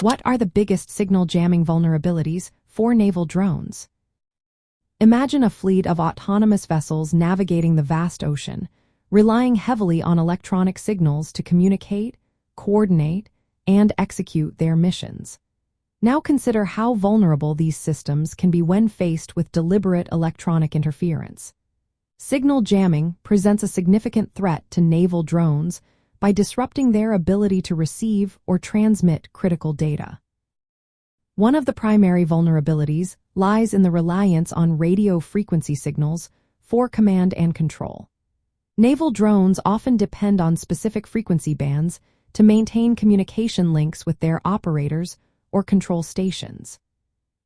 What are the biggest signal jamming vulnerabilities for naval drones? Imagine a fleet of autonomous vessels navigating the vast ocean, relying heavily on electronic signals to communicate, coordinate, and execute their missions. Now consider how vulnerable these systems can be when faced with deliberate electronic interference. Signal jamming presents a significant threat to naval drones by disrupting their ability to receive or transmit critical data. One of the primary vulnerabilities lies in the reliance on radio frequency signals for command and control. Naval drones often depend on specific frequency bands to maintain communication links with their operators or control stations.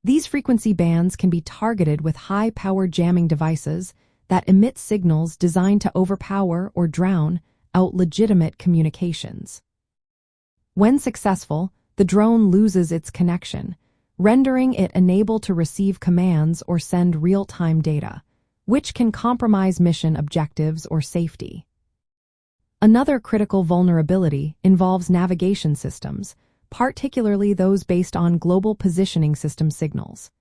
These frequency bands can be targeted with high-powered jamming devices that emit signals designed to overpower or drown out legitimate communications. When successful, the drone loses its connection, rendering it unable to receive commands or send real-time data, which can compromise mission objectives or safety. Another critical vulnerability involves navigation systems, particularly those based on global positioning system signals.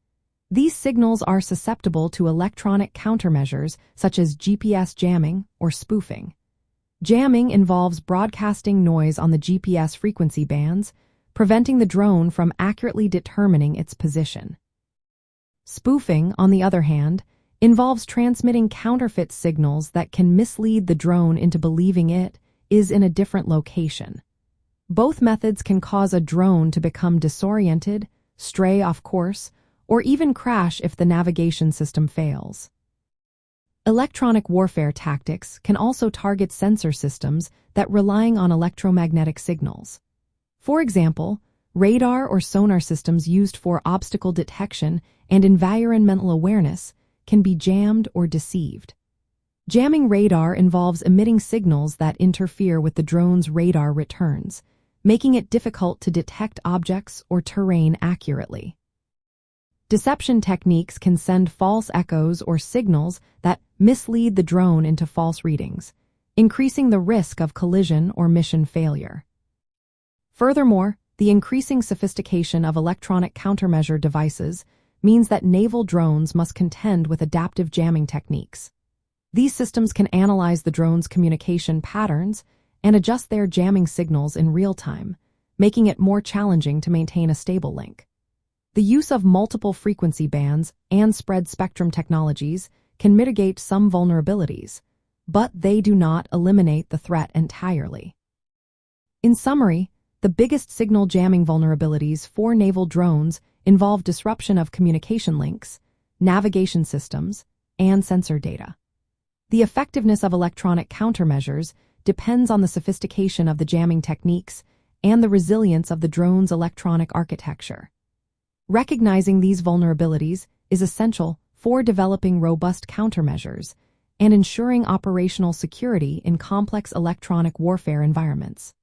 These signals are susceptible to electronic countermeasures such as GPS jamming or spoofing. Jamming involves broadcasting noise on the GPS frequency bands, preventing the drone from accurately determining its position. Spoofing, on the other hand, involves transmitting counterfeit signals that can mislead the drone into believing it is in a different location. Both methods can cause a drone to become disoriented, stray off course, or even crash if the navigation system fails. Electronic warfare tactics can also target sensor systems that rely on electromagnetic signals. For example, radar or sonar systems used for obstacle detection and environmental awareness can be jammed or deceived. Jamming radar involves emitting signals that interfere with the drone's radar returns, making it difficult to detect objects or terrain accurately. Deception techniques can send false echoes or signals that mislead the drone into false readings, increasing the risk of collision or mission failure. Furthermore, the increasing sophistication of electronic countermeasure devices means that naval drones must contend with adaptive jamming techniques. These systems can analyze the drone's communication patterns and adjust their jamming signals in real time, making it more challenging to maintain a stable link. The use of multiple frequency bands and spread spectrum technologies can mitigate some vulnerabilities, but they do not eliminate the threat entirely. In summary, the biggest signal jamming vulnerabilities for naval drones involve disruption of communication links, navigation systems, and sensor data. The effectiveness of electronic countermeasures depends on the sophistication of the jamming techniques and the resilience of the drone's electronic architecture. Recognizing these vulnerabilities is essential for developing robust countermeasures and ensuring operational security in complex electronic warfare environments.